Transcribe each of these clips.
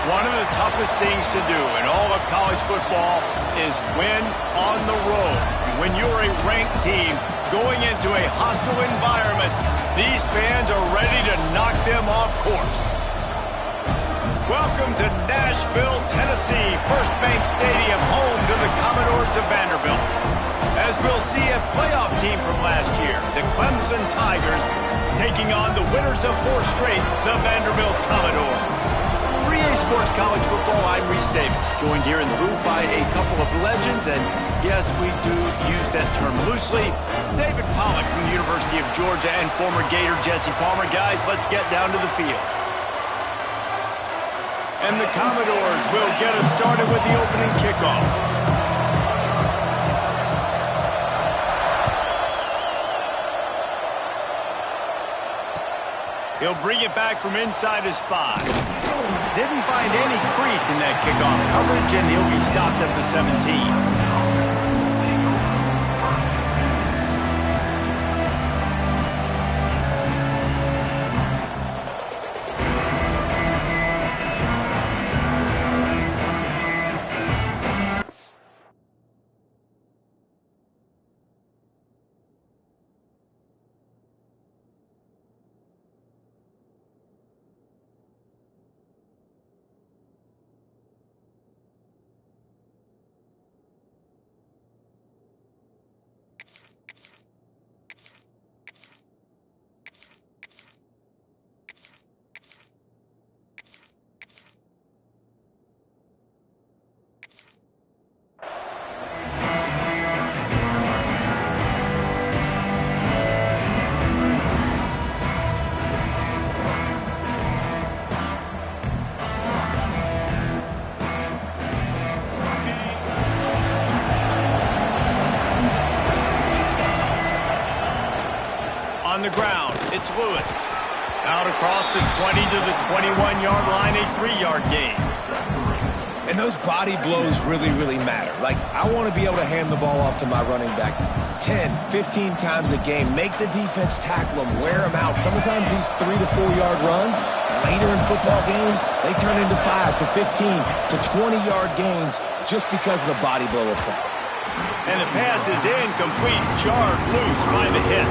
One of the toughest things to do in all of college football is win on the road. When you're a ranked team going into a hostile environment, these fans are ready to knock them off course. Welcome to Nashville, Tennessee, First Bank Stadium, home to the Commodores of Vanderbilt. As we'll see a playoff team from last year, the Clemson Tigers, taking on the winners of 4 straight, the Vanderbilt Commodores. For EA Sports College Football, I'm Reese Davis, joined here in the booth by a couple of legends, and yes, we do use that term loosely. David Pollack from the University of Georgia and former Gator Jesse Palmer. Guys, let's get down to the field. And the Commodores will get us started with the opening kickoff. He'll bring it back from inside his 5. Didn't find any crease in that kickoff coverage, and he'll be stopped at the 17. On the ground, it's Lewis. Out across the 20 to the 21-yard line, a 3-yard gain. And those body blows really, really matter. Like, I want to be able to hand the ball off to my running back 10, 15 times a game. Make the defense tackle them, wear them out. Sometimes these 3 to 4-yard runs, later in football games, they turn into 5 to 15 to 20-yard gains just because of the body blow effect. And the pass is incomplete, jarred loose by the hit.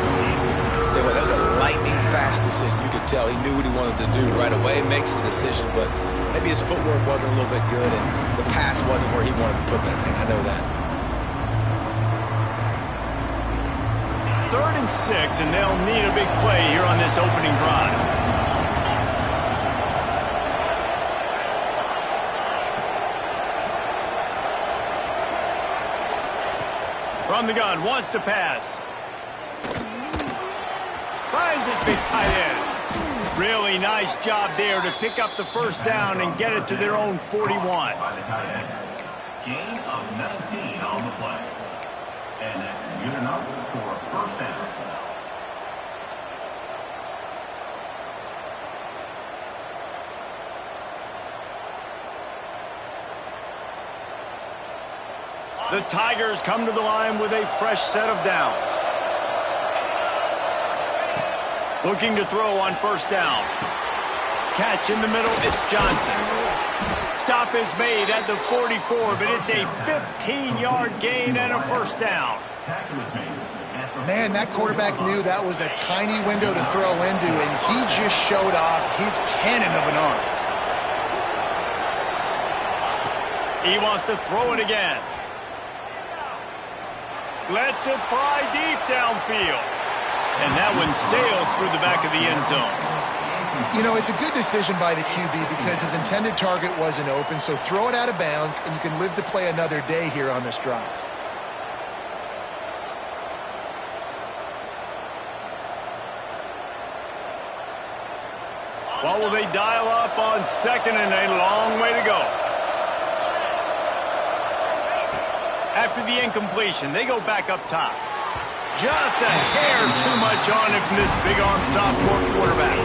Tell you what, that was a lightning-fast decision. You could tell he knew what he wanted to do right away, makes the decision, but maybe his footwork wasn't a little bit good, and the pass wasn't where he wanted to put that thing. I know that. 3rd and 6, and they'll need a big play here on this opening drive. From the gun, wants to pass. Finds his big tight end. Really nice job there to pick up the first down and get it to their own 41. Gain of 19 on the play. And that's good enough for a first down. The Tigers come to the line with a fresh set of downs. Looking to throw on first down. Catch in the middle, it's Johnson. Stop is made at the 44, but it's a 15-yard gain and a first down. Man, that quarterback knew that was a tiny window to throw into, and he just showed off his cannon of an arm. He wants to throw it again. Lets it fly deep downfield. And that one sails through the back of the end zone. You know, it's a good decision by the QB because his intended target wasn't open, so throw it out of bounds, and you can live to play another day here on this drive. What will they dial up on second and a long way to go? After the incompletion, they go back up top. Just a hair too much on it from this big-arm sophomore quarterback.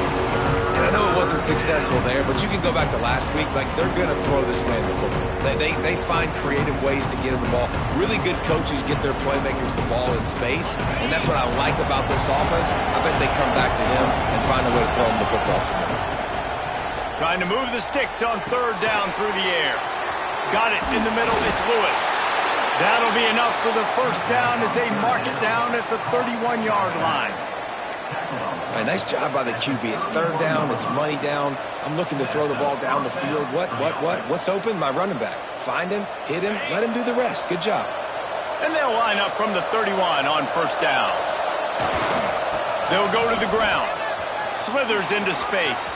And I know it wasn't successful there, but you can go back to last week. Like, they're going to throw this man the football. They find creative ways to get him the ball. Really good coaches get their playmakers the ball in space, and that's what I like about this offense. I bet they come back to him and find a way to throw him the football somewhere. Trying to move the sticks on 3rd down through the air. Got it in the middle. It's Lewis. That'll be enough for the first down as they mark it down at the 31-yard line. Right, nice job by the QB. It's 3rd down. It's money down. I'm looking to throw the ball down the field. What's open? My running back. Find him, hit him, let him do the rest. Good job. And they'll line up from the 31 on first down. They'll go to the ground. Slithers into space.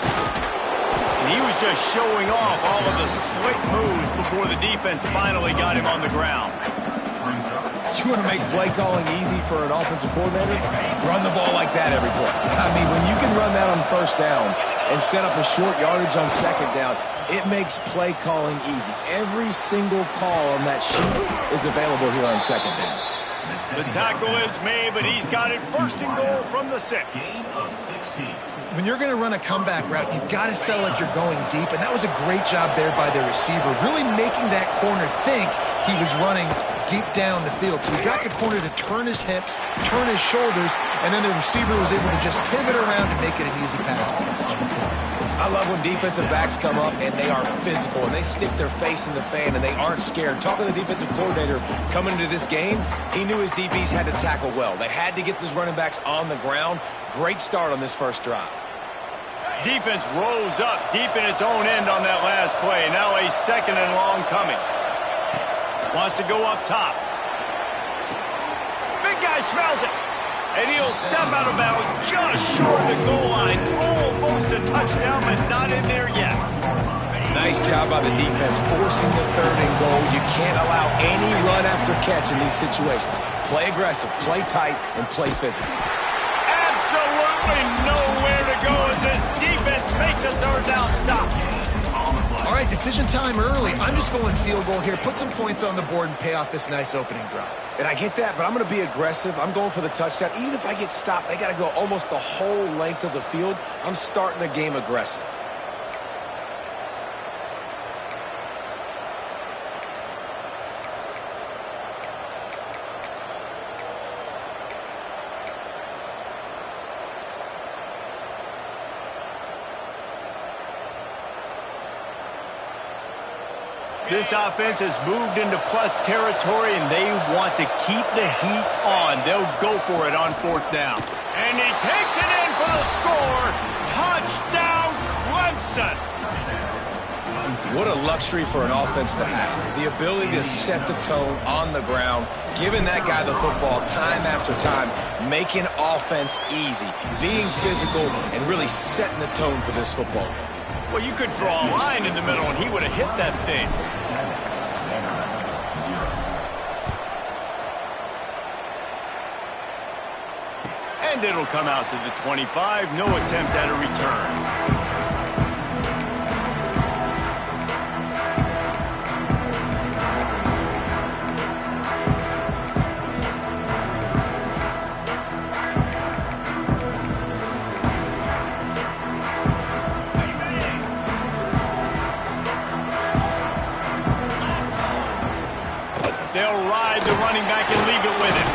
And he was just showing off all of the slick moves before the defense finally got him on the ground. You want to make play calling easy for an offensive coordinator? Run the ball like that every play. I mean, when you can run that on first down and set up a short yardage on second down, it makes play calling easy. Every single call on that sheet is available here on second down. The tackle is made, but he's got it 1st and goal from the 6. When you're going to run a comeback route, you've got to sell like you're going deep, and that was a great job there by the receiver, really making that corner think he was running deep down the field. So he got the corner to turn his hips, turn his shoulders, and then the receiver was able to just pivot around and make it an easy pass and catch. I love when defensive backs come up and they are physical and they stick their face in the fan and they aren't scared. Talking to the defensive coordinator coming into this game, he knew his DBs had to tackle well. They had to get these running backs on the ground. Great start on this first drive. Defense rose up deep in its own end on that last play. Now a 2nd and long coming. Wants to go up top. Big guy smells it. And he'll step out of bounds just short of the goal line. Almost a touchdown, but not in there yet. Nice job by the defense forcing the 3rd and goal. You can't allow any run after catch in these situations. Play aggressive, play tight, and play physical. Absolutely nowhere to go as this defense makes a 3rd down stop. All right, decision time early. I'm just going field goal here. Put some points on the board and pay off this nice opening drive. And I get that, but I'm going to be aggressive. I'm going for the touchdown. Even if I get stopped, they got to go almost the whole length of the field. I'm starting the game aggressive. This offense has moved into plus territory, and they want to keep the heat on. They'll go for it on 4th down. And he takes it in for the score. Clemson. What a luxury for an offense to have. The ability to set the tone on the ground, giving that guy the football time after time, making offense easy, being physical, and really setting the tone for this football game. Well, you could draw a line in the middle, and he would have hit that thing. And it'll come out to the 25. No attempt at a return. They'll ride the running back and leave it with him.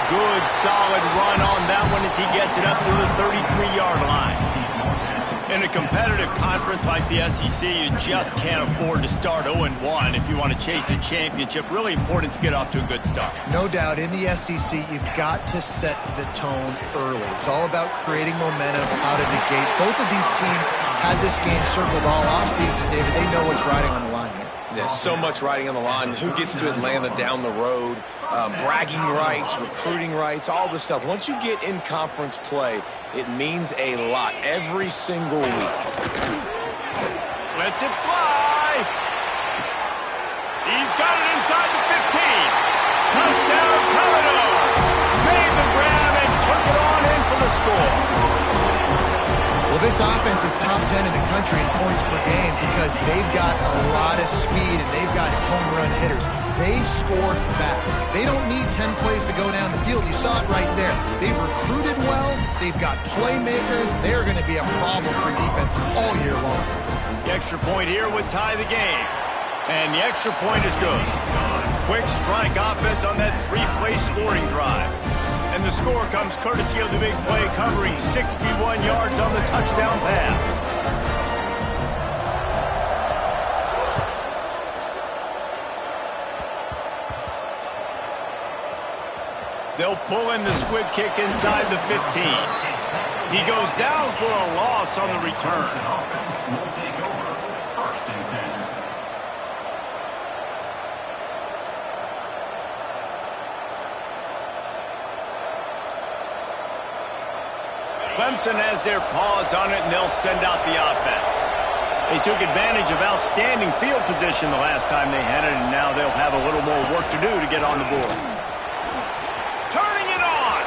Good, solid run on that one as he gets it up to the 33-yard line. In a competitive conference like the SEC, you just can't afford to start 0-1 if you want to chase a championship. Really important to get off to a good start. No doubt, in the SEC, you've got to set the tone early. It's all about creating momentum out of the gate. Both of these teams had this game circled all offseason, David. They know what's riding on the line here. There's so much riding on the line. Who gets to Atlanta down the road? Bragging rights, recruiting rights, all this stuff. Once you get in conference play, it means a lot every single week. Lets it fly. He's got it inside the 15. Touchdown, Commodores. Made the grab and took it on in for the score. Well, this offense is top 10 in the country in points per game because they've got a lot of speed and they've got home run hitters. They score fast. They don't need 10 plays to go down the field. You saw it right there. They've recruited well. They've got playmakers. They're going to be a problem for defenses all year long. The extra point here would tie the game. And the extra point is good. Quick strike offense on that three-play scoring drive. And the score comes courtesy of the big play, covering 61 yards on the touchdown pass. They'll pull in the squib kick inside the 15. He goes down for a loss on the return. Will take over first and 10. Clemson has their paws on it, and they'll send out the offense. They took advantage of outstanding field position the last time they had it, and now they'll have a little more work to do to get on the board. Turning it on!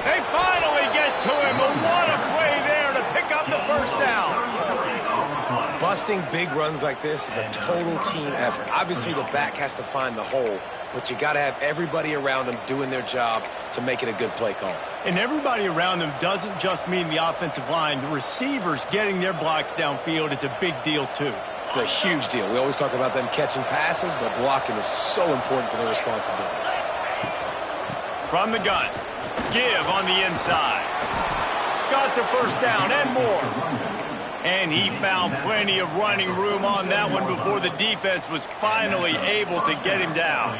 They finally get to him, but what a play there to pick up the first down. Busting big runs like this is a total team effort. Obviously, the back has to find the hole, but you got to have everybody around them doing their job to make it a good play call. And everybody around them doesn't just mean the offensive line. The receivers getting their blocks downfield is a big deal, too. It's a huge deal. We always talk about them catching passes, but blocking is so important for their responsibilities. From the gun, give on the inside. Got the first down and more. And he found plenty of running room on that one before the defense was finally able to get him down.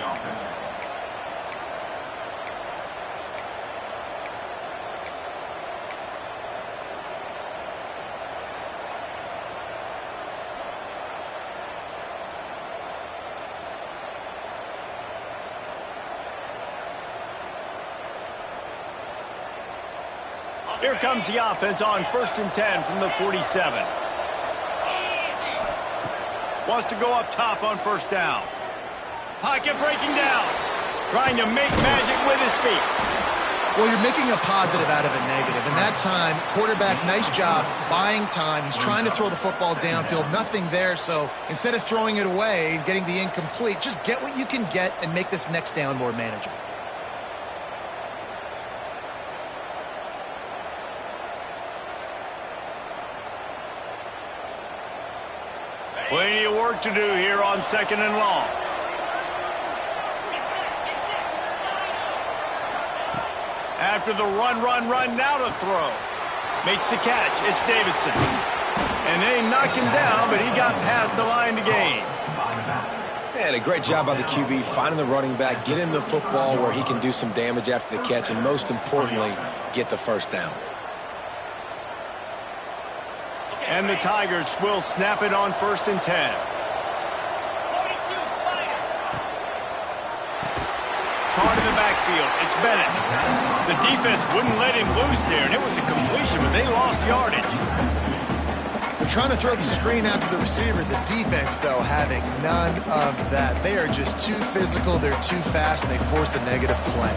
Here comes the offense on 1st and 10 from the 47. Wants to go up top on first down. Pocket breaking down. Trying to make magic with his feet. Well, you're making a positive out of a negative. And that time, quarterback, nice job buying time. He's trying to throw the football downfield. Nothing there. So instead of throwing it away and getting the incomplete, just get what you can get and make this next down more manageable. Plenty of work to do here on 2nd and long. After the run, now to throw. Makes the catch. It's Davidson. And they knocked him down, but he got past the line to gain. And a great job by the QB, finding the running back, getting the football where he can do some damage after the catch, and most importantly, get the first down. And the Tigers will snap it on 1st and 10. Caught in the backfield. It's Bennett. The defense wouldn't let him loose there, and it was a completion, but they lost yardage. They're trying to throw the screen out to the receiver. The defense, though, having none of that. They are just too physical. They're too fast, and they force a negative play.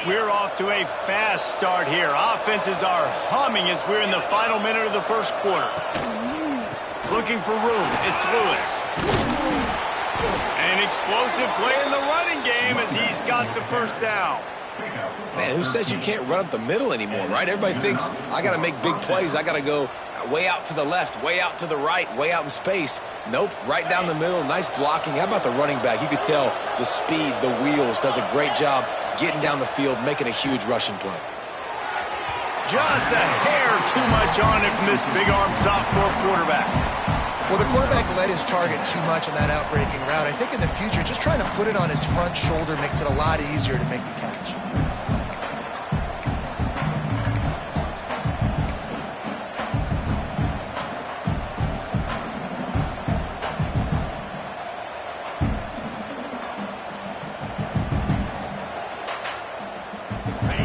We're off to a fast start here. Offenses are humming as we're in the final minute of the first quarter. Looking for room. It's Lewis. An explosive play in the running game as he's got the first down. Man, who says you can't run up the middle anymore, right? Everybody thinks, I got to make big plays. I got to go way out to the left, way out to the right, way out in space. Nope, right down the middle. Nice blocking. How about the running back? You could tell the speed, the wheels, does a great job getting down the field, making a huge rushing play. Just a hair too much on it from this big-arm sophomore quarterback. Well, the quarterback led his target too much on that outbreaking route. I think in the future, just trying to put it on his front shoulder makes it a lot easier to make the catch.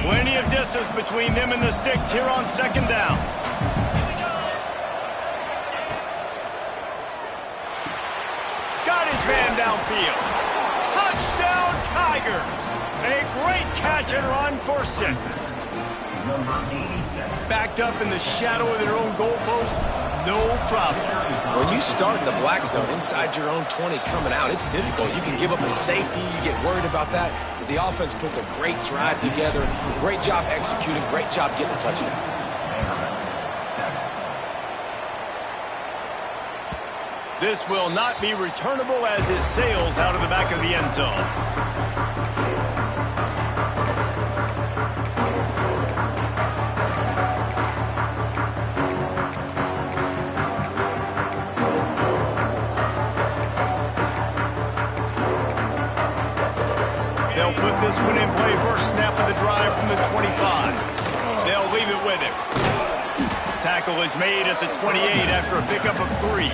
Plenty of distance between them and the sticks here on 2nd down. Got his man downfield. Touchdown Tigers. A great catch and run for 6. Backed up in the shadow of their own goalpost, no problem. When you start in the black zone inside your own 20 coming out, it's difficult. You can give up a safety. You get worried about that. But the offense puts a great drive together. Great job executing. Great job getting a touchdown. This will not be returnable as it sails out of the back of the end zone. They'll put this one in play first snap of the drive from the 25. They'll leave it with him. Tackle is made at the 28 after a pickup of 3.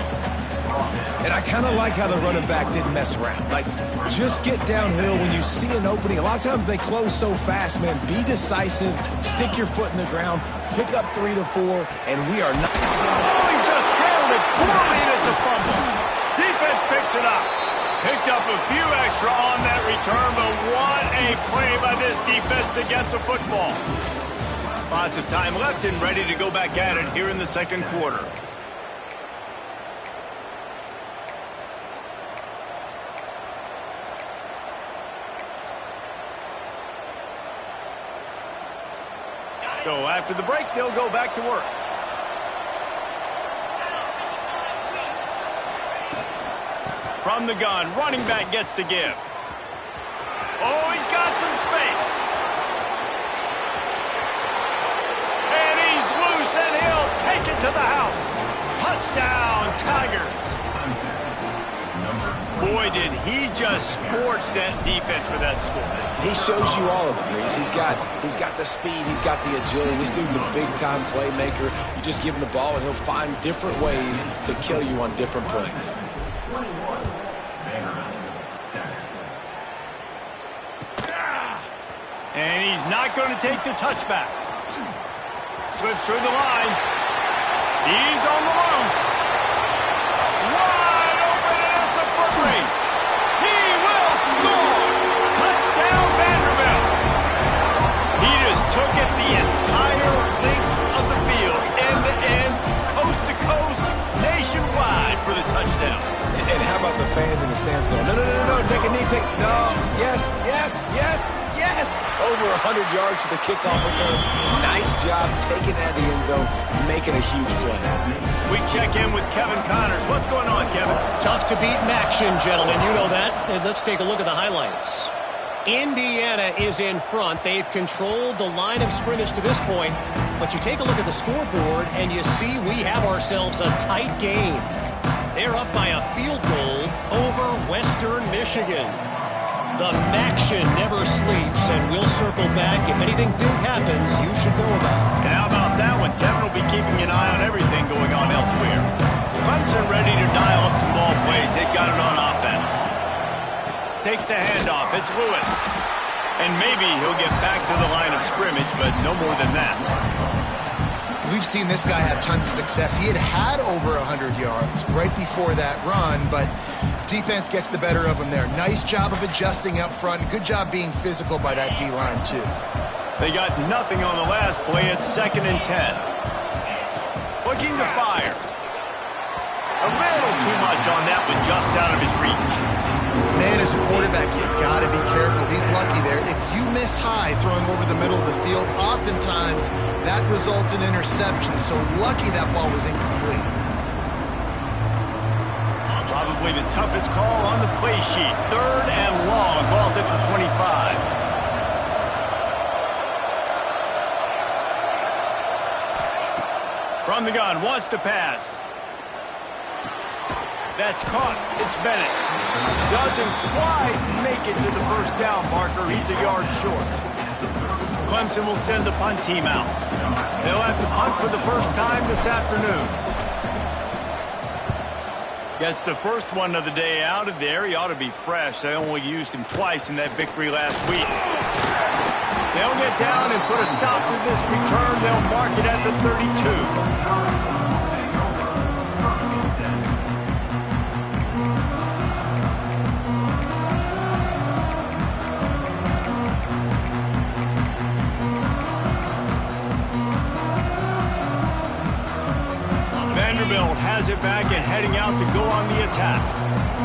And I kind of like how the running back didn't mess around. Like, just get downhill when you see an opening. A lot of times they close so fast, man. Be decisive, stick your foot in the ground, pick up 3 to 4, and we are not. Oh, he just handled it poorly, and it's a fumble. Defense picks it up. Picked up a few extra on that return, but what a play by this defense to get the football. Lots of time left and ready to go back at it here in the 2nd quarter. So after the break, they'll go back to work. From the gun, running back gets to give. Oh, he's got some space. And he's loose, and he'll take it to the house. Touchdown, Tigers. Boy, did he just scorch that defense for that score. He shows you all of it, Reese. He's got the speed, he's got the agility. This dude's a big-time playmaker. You just give him the ball, and he'll find different ways to kill you on different plays. And he's not going to take the touchback. Slips through the line. He's on the loose. Wide open, and it's a foot race. He will score. Touchdown, Vanderbilt. He just took it the entire length of the field, end-to-end, coast-to-coast, nationwide for the touchdown. And how about the fans in the stands going, no, take a knee, no, yes. Over 100 yards to the kickoff return. Nice job taking that in the end zone, making a huge play. We check in with Kevin Connors. What's going on, Kevin? Tough to beat in action, gentlemen. You know that. Let's take a look at the highlights. Indiana is in front. They've controlled the line of scrimmage to this point. But you take a look at the scoreboard, and you see we have ourselves a tight game. They're up by a field goal over Western Michigan. The Maction never sleeps, and we'll circle back. If anything big happens, you should know about it. And how about that one? Kevin will be keeping an eye on everything going on elsewhere. Clemson ready to dial up some ball plays. They've got it on offense. Takes a handoff. It's Lewis. And maybe he'll get back to the line of scrimmage, but no more than that. We've seen this guy have tons of success. He had over 100 yards right before that run, but defense gets the better of him there. Nice job of adjusting up front. Good job being physical by that D-line, too. They got nothing on the last play. It's 2nd and 10. Looking to fire. A little too much on that one, just out of his reach. Man, as a quarterback, you got to be careful. He's lucky there. If you miss high throwing over the middle of the field, oftentimes that results in interception. So lucky that ball was incomplete. Probably the toughest call on the play sheet. 3rd and long. Ball's at the 25. From the gun, wants to pass. That's caught. It's Bennett. Doesn't quite make it to the first down marker. He's a yard short. Clemson will send the punt team out. They'll have to punt for the first time this afternoon. Gets the first one of the day out of there. He ought to be fresh. They only used him twice in that victory last week. They'll get down and put a stop to this return. They'll mark it at the 32. Vanderbilt has it back and heading out to go on the attack.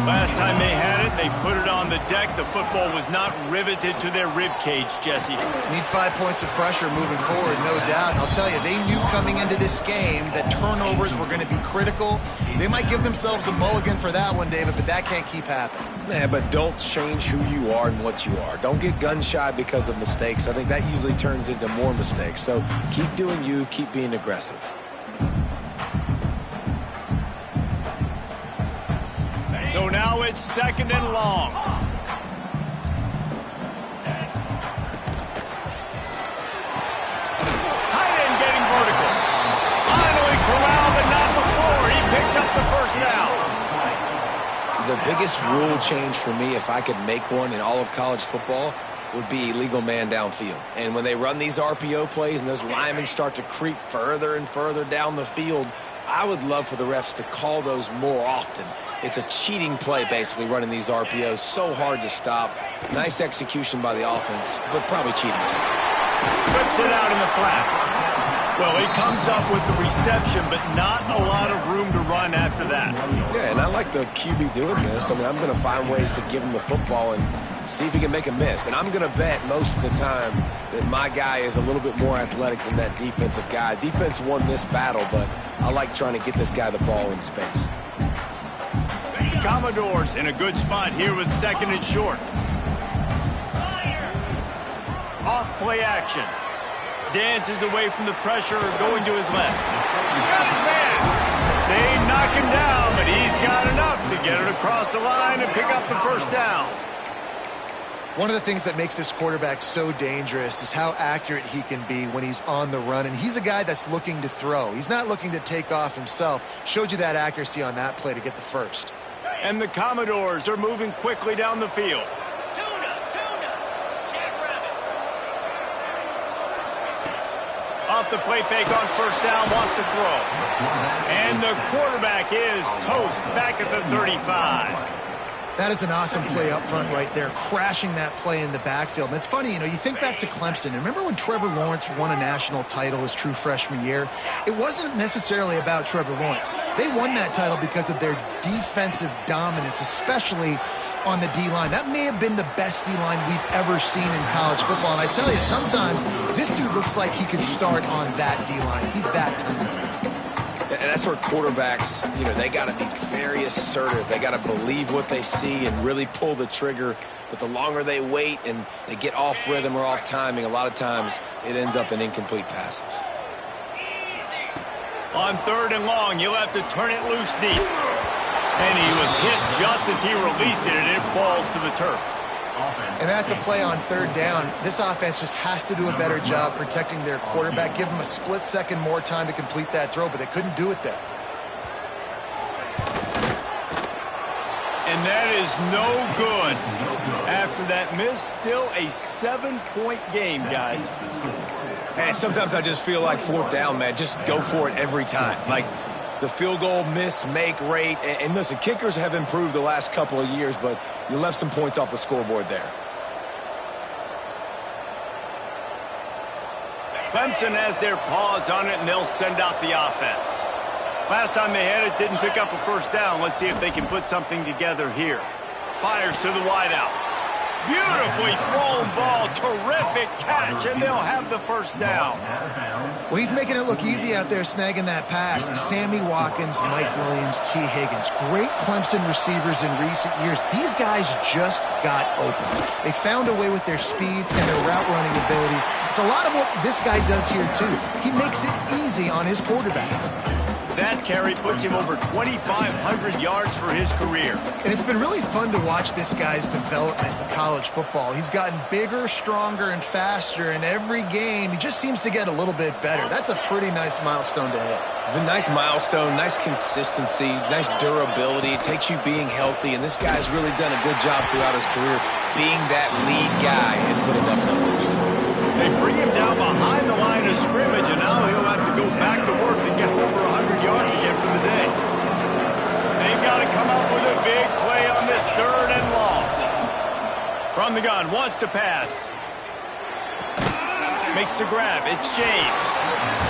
Last time they had it, they put it on the deck. The football was not riveted to their rib cage, Jesse. Need 5 points of pressure moving forward, no doubt. And I'll tell you, they knew coming into this game that turnovers were going to be critical. They might give themselves a mulligan for that one, David, but that can't keep happening. Yeah, but don't change who you are and what you are. Don't get gun-shy because of mistakes. I think that usually turns into more mistakes. So keep doing you, keep being aggressive. So now it's 2nd and long. Tight end getting vertical. Finally corralled, but not before. He picks up the first down. The biggest rule change for me, if I could make one in all of college football, would be illegal man downfield. And when they run these RPO plays and those linemen start to creep further and further down the field, I would love for the refs to call those more often. It's a cheating play, basically, running these RPOs. So hard to stop. Nice execution by the offense, but probably cheating too. Puts it out in the flat. Well, he comes up with the reception, but not a lot of room to run after that. Yeah, and I like the QB doing this. I mean, I'm going to find ways to give him the football and see if he can make a miss. And I'm going to bet most of the time that my guy is a little bit more athletic than that defensive guy. Defense won this battle, but I like trying to get this guy the ball in space. The Commodores in a good spot here with 2nd and short. Off play action. Dances away from the pressure, going to his left. Got his man. They knock him down, but he's got enough to get it across the line and pick up the first down. One of the things that makes this quarterback so dangerous is how accurate he can be when he's on the run. And he's a guy that's looking to throw. He's not looking to take off himself. Showed you that accuracy on that play to get the first. And the Commodores are moving quickly down the field. Off the play fake on first down, wants to throw. And the quarterback is toast back at the 35. That is an awesome play up front right there, crashing that play in the backfield. And it's funny, you know, you think back to Clemson. Remember when Trevor Lawrence won a national title his true freshman year? It wasn't necessarily about Trevor Lawrence. They won that title because of their defensive dominance, especially on the D-line. That may have been the best D-line we've ever seen in college football. And I tell you, sometimes this dude looks like he could start on that D-line. He's that talented. And that's where quarterbacks, you know, they got to be very assertive. They got to believe what they see and really pull the trigger. But the longer they wait and they get off rhythm or off timing, a lot of times it ends up in incomplete passes. On 3rd and long, you'll have to turn it loose deep. And he was hit just as he released it, and it falls to the turf. And that's a play on third down. This offense just has to do a better job protecting their quarterback. Give him a split second more time to complete that throw, but they couldn't do it there. And that is no good. After that miss, still a 7-point game, guys. And sometimes I just feel like fourth down, man, just go for it every time. Like the field goal miss-make rate. And listen, kickers have improved the last couple of years, but you left some points off the scoreboard there. Clemson has their paws on it, and they'll send out the offense. Last time they had it, didn't pick up a first down. Let's see if they can put something together here. Fires to the wideout. Beautifully thrown ball. Terrific catch, and they'll have the first down. Well, he's making it look easy out there snagging that pass. Sammy Watkins, Mike Williams, T. Higgins. Great Clemson receivers in recent years. These guys just got open. They found a way with their speed and their route running ability. It's a lot of what this guy does here, too. He makes it easy on his quarterback. That carry puts him over 2,500 yards for his career. And it's been really fun to watch this guy's development in college football. He's gotten bigger, stronger, and faster in every game. He just seems to get a little bit better. That's a pretty nice milestone to hit. The nice milestone, nice consistency, nice durability. It takes you being healthy, and this guy's really done a good job throughout his career being that lead guy and putting up numbers. They bring him down behind the line of scrimmage, and now he'll have to go back to work to get over 100 yards again for the day. They've got to come up with a big play on this third and long. From the gun, wants to pass. Makes the grab. It's James.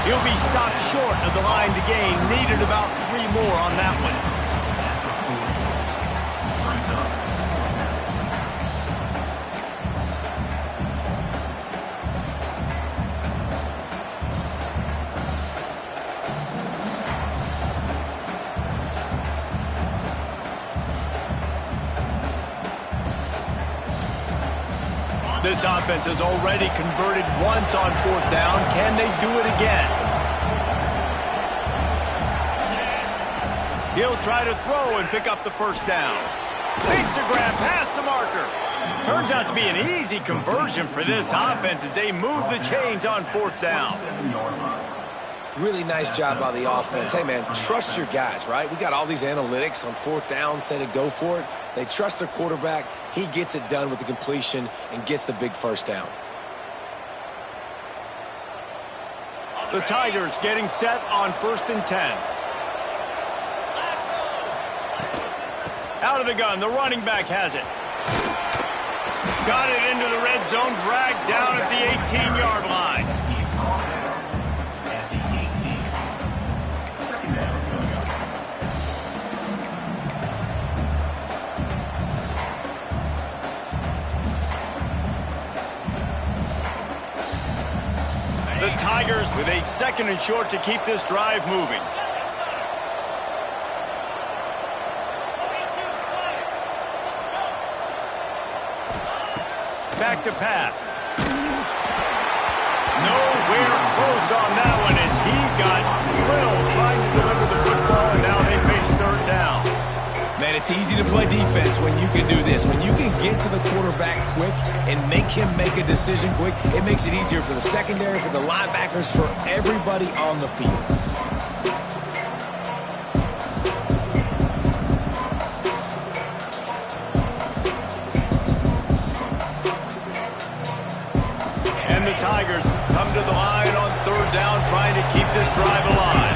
He'll be stopped short of the line to gain. Needed about 3 more on that one. This offense has already converted once on fourth down. Can they do it again? He'll try to throw and pick up the first down. Makes a grab past the marker. Turns out to be an easy conversion for this offense as they move the chains on fourth down. Really nice job by the offense. Hey, man, trust your guys, right? We got all these analytics on fourth down, say to go for it. They trust their quarterback. He gets it done with the completion and gets the big first down. The Tigers getting set on 1st and 10. Out of the gun, the running back has it. Got it into the red zone, dragged down at the 18-yard line. The Tigers with a 2nd and short to keep this drive moving. Back to pass. Nowhere close on that one as he got drilled trying to deliver the football, and now they face 3rd down. Man, it's easy to play defense when you can do this. When you can get to the quarterback quick and make him make a decision quick, it makes it easier for the secondary, for the linebackers, for everybody on the field. And the Tigers come to the line on 3rd down, trying to keep this drive alive.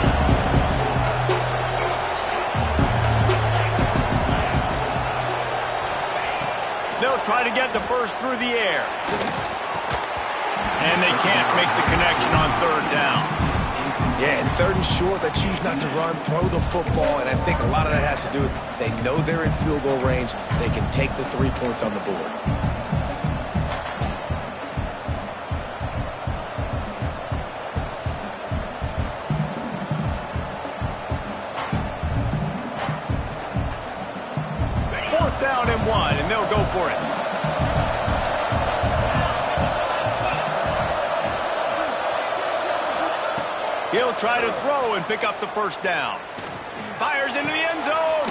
They'll try to get the first through the air. And they can't make the connection on 3rd down. Yeah, and 3rd and short, they choose not to run, throw the football, and I think a lot of that has to do with they know they're in field goal range. They can take the 3 points on the board. Down and 1, and they'll go for it. He'll try to throw and pick up the first down. Fires into the end zone.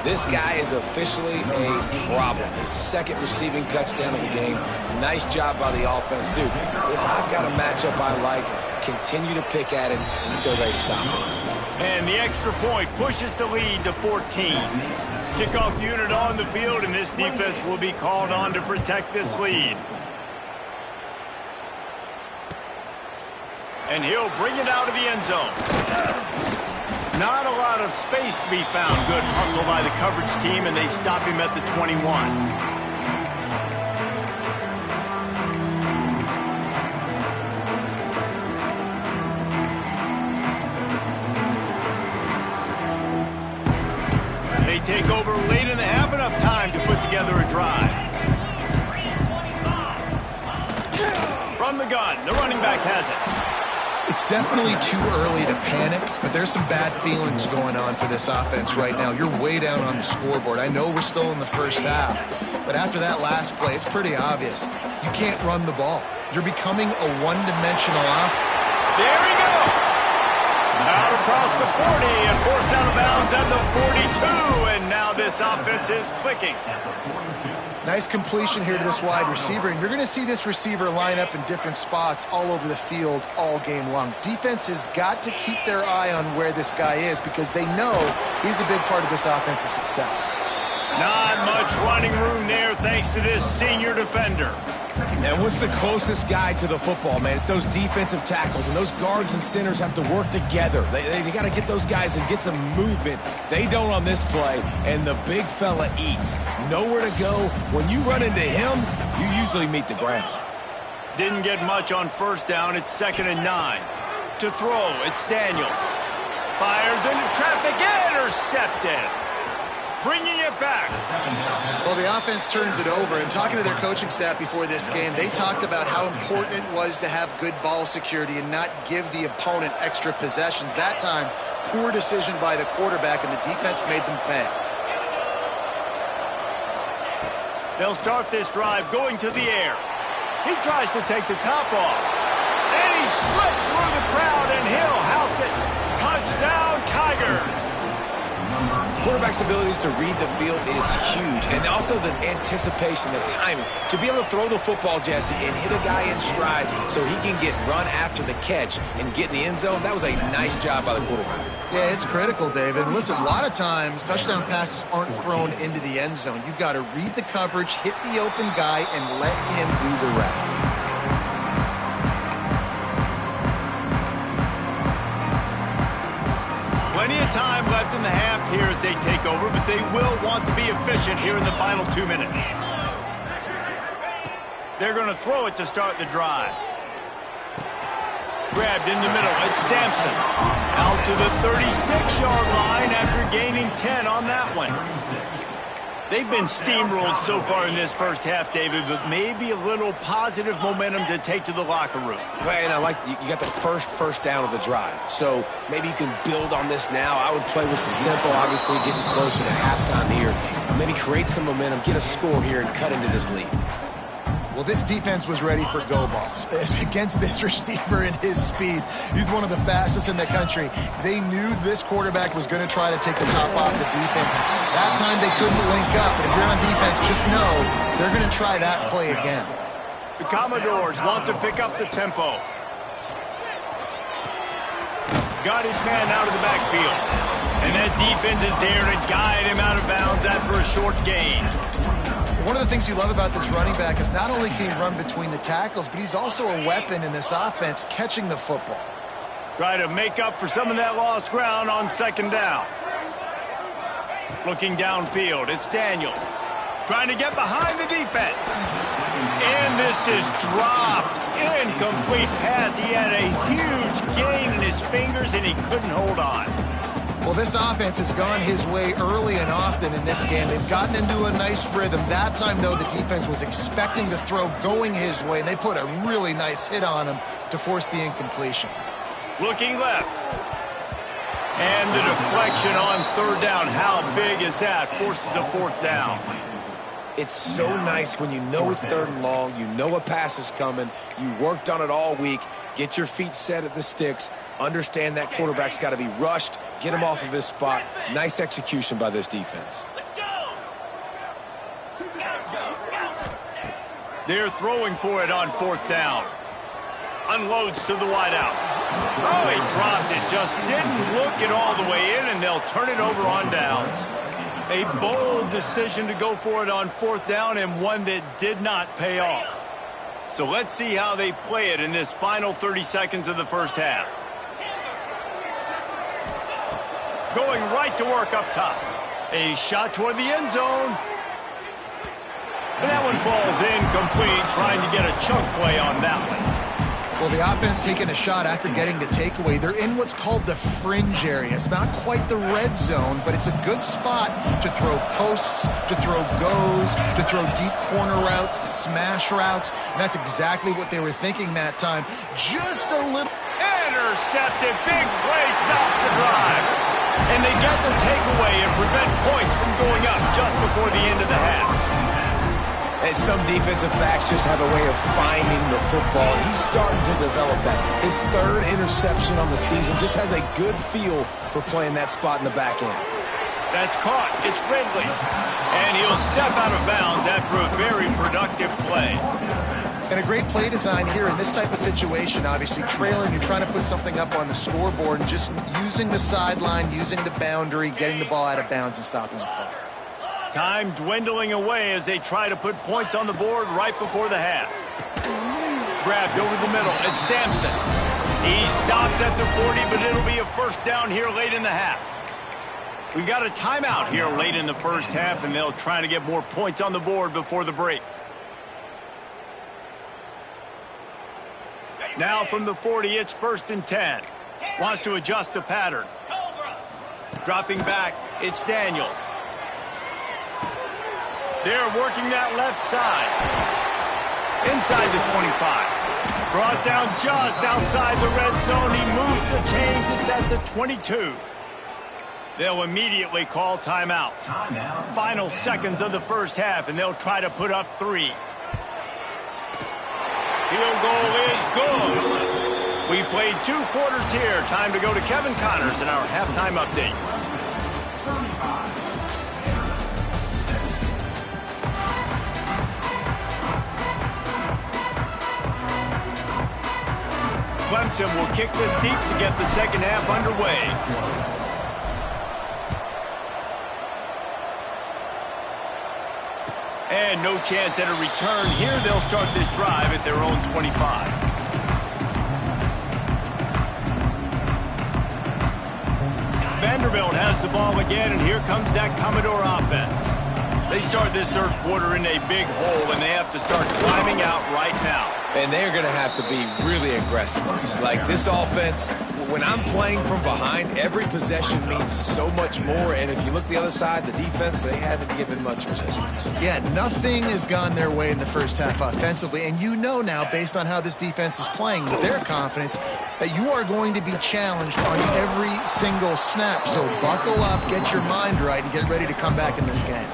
This guy is officially a problem. His second receiving touchdown of the game. Nice job by the offense. Dude, if I've got a matchup I like, continue to pick at it until they stop it. And the extra point pushes the lead to 14. Kickoff unit on the field, and this defense will be called on to protect this lead. And he'll bring it out of the end zone. Not a lot of space to be found. Good hustle by the coverage team, and they stop him at the 21. They take over late in the half, enough time to put together a drive. From the gun, the running back has it. It's definitely too early to panic, but there's some bad feelings going on for this offense right now. You're way down on the scoreboard. I know we're still in the first half, but after that last play, it's pretty obvious. You can't run the ball. You're becoming a one-dimensional offense. There he goes! Out across the 40 and forced out of bounds at the 42, and now this offense is clicking. Nice completion here to this wide receiver, and you're going to see this receiver line up in different spots all over the field all game long. Defense has got to keep their eye on where this guy is because they know he's a big part of this offense's success. Not much running room there thanks to this senior defender. And what's the closest guy to the football, man? It's those defensive tackles, and those guards and centers have to work together. They got to get those guys and get some movement. They don't on this play, and the big fella eats. Nowhere to go. When you run into him, you usually meet the ground. Didn't get much on first down. It's 2nd and 9. To throw, it's Daniels. Fires into traffic, intercepted. Bringing it back. Well, the offense turns it over, and talking to their coaching staff before this game, they talked about how important it was to have good ball security and not give the opponent extra possessions. That time, poor decision by the quarterback, and the defense made them pay. They'll start this drive going to the air. He tries to take the top off. And he slipped through the crowd, and he'll house it. Touchdown, Tigers. Quarterback's abilities to read the field is huge, and also the anticipation, the timing. To be able to throw the football, Jesse, and hit a guy in stride so he can get run after the catch and get in the end zone, that was a nice job by the quarterback. Yeah, it's critical, David. And listen, a lot of times, touchdown passes aren't thrown into the end zone. You've got to read the coverage, hit the open guy, and let him do the rest. Plenty of time left in the half here as they take over, but they will want to be efficient here in the final 2 minutes. They're going to throw it to start the drive. Grabbed in the middle. It's Sampson. Out to the 36-yard line after gaining 10 on that one. They've been steamrolled so far in this first half, David, but maybe a little positive momentum to take to the locker room. And I like you got the first down of the drive, so maybe you can build on this now. I would play with some tempo, obviously getting closer to halftime here. Maybe create some momentum, get a score here, and cut into this lead. Well, this defense was ready for go balls. Against this receiver and his speed, he's one of the fastest in the country. They knew this quarterback was going to try to take the top off the defense. That time they couldn't link up, but if you're on defense, just know they're going to try that play again. The Commodores want to pick up the tempo. Got his man out of the backfield. And that defense is there to guide him out of bounds after a short gain. One of the things you love about this running back is not only can he run between the tackles, but he's also a weapon in this offense, catching the football. Try to make up for some of that lost ground on 2nd down. Looking downfield, it's Daniels. Trying to get behind the defense. And this is dropped. Incomplete pass. He had a huge gain in his fingers, and he couldn't hold on. Well, this offense has gone his way early and often in this game. They've gotten into a nice rhythm. That time, though, the defense was expecting the throw going his way, and they put a really nice hit on him to force the incompletion. Looking left. And the deflection on 3rd down. How big is that? Forces a 4th down. It's so nice when you know it's 3rd and long, you know a pass is coming, you worked on it all week, get your feet set at the sticks, understand that quarterback's got to be rushed, get him off of his spot. Nice execution by this defense. They're throwing for it on 4th down. Unloads to the wideout. Oh, he dropped it. Just didn't look it all the way in, and they'll turn it over on downs. A bold decision to go for it on 4th down, and one that did not pay off. So let's see how they play it in this final 30 seconds of the first half. Going right to work up top. A shot toward the end zone. And that one falls incomplete, trying to get a chunk play on that one. Well, the offense taking a shot after getting the takeaway. They're in what's called the fringe area. It's not quite the red zone, but it's a good spot to throw posts, to throw goes, to throw deep corner routes, smash routes. And that's exactly what they were thinking that time. Just a little... Intercepted. Big play stops the drive. And they get the takeaway and prevent points from going up just before the end of the half. And some defensive backs just have a way of finding the football. He's starting to develop that. His 3rd interception on the season, just has a good feel for playing that spot in the back end. That's caught. It's Ridley. And he'll step out of bounds after a very productive play. And a great play design here in this type of situation. Obviously trailing, you're trying to put something up on the scoreboard and just using the sideline, using the boundary, getting the ball out of bounds and stopping the clock. Time dwindling away as they try to put points on the board right before the half. Grabbed over the middle. It's Sampson. He stopped at the 40, but it'll be a 1st down here late in the half. We got a timeout here late in the first half, and they'll try to get more points on the board before the break. Now from the 40, it's 1st and 10. Wants to adjust the pattern. Dropping back, it's Daniels. They're working that left side. Inside the 25. Brought down just outside the red zone. He moves the chains. It's at the 22. They'll immediately call timeout. Final seconds of the first half, and they'll try to put up 3. Field goal is good. We've played 2 quarters here. Time to go to Kevin Connors in our halftime update. Clemson will kick this deep to get the second half underway. And no chance at a return here. They'll start this drive at their own 25. Vanderbilt has the ball again, and here comes that Commodore offense. They start this 3rd quarter in a big hole, and they have to start climbing out right now. And they're going to have to be really aggressive. Like this offense, when I'm playing from behind, every possession means so much more. And if you look the other side, the defense, they haven't given much resistance. Yeah, nothing has gone their way in the first half offensively. And you know now, based on how this defense is playing, with their confidence, that you are going to be challenged on every single snap. So buckle up, get your mind right, and get ready to come back in this game.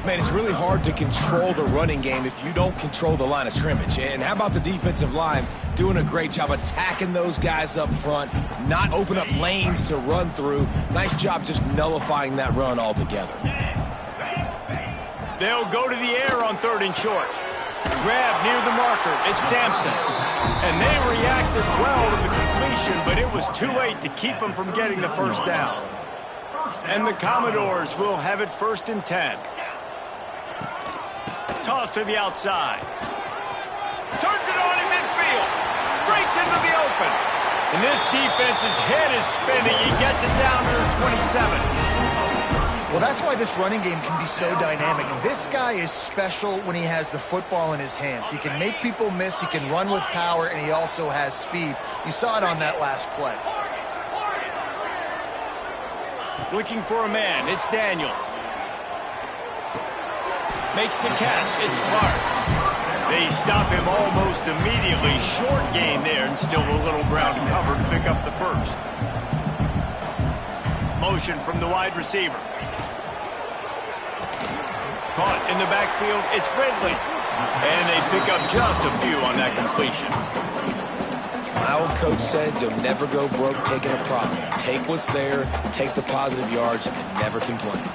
Man, it's really hard to control the running game if you don't control the line of scrimmage. And how about the defensive line doing a great job attacking those guys up front, not open up lanes to run through. Nice job just nullifying that run altogether. They'll go to the air on 3rd and short. Grab near the marker. It's Sampson. And they reacted well to the completion, but it was too late to keep them from getting the 1st down. And the Commodores will have it 1st and 10. Toss to the outside. Turns it on in midfield. Breaks into the open. And this defense's head is spinning. He gets it down to the 27. Well, that's why this running game can be so dynamic. This guy is special when he has the football in his hands. He can make people miss. He can run with power, and he also has speed. You saw it on that last play. Looking for a man. It's Daniels. Makes the catch. It's Clark. They stop him almost immediately. Short gain there, and still a little ground to cover to pick up the 1st. Motion from the wide receiver. Caught in the backfield. It's Ridley. And they pick up just a few on that completion. My old coach said you'll never go broke taking a profit. Take what's there, take the positive yards, and never complain.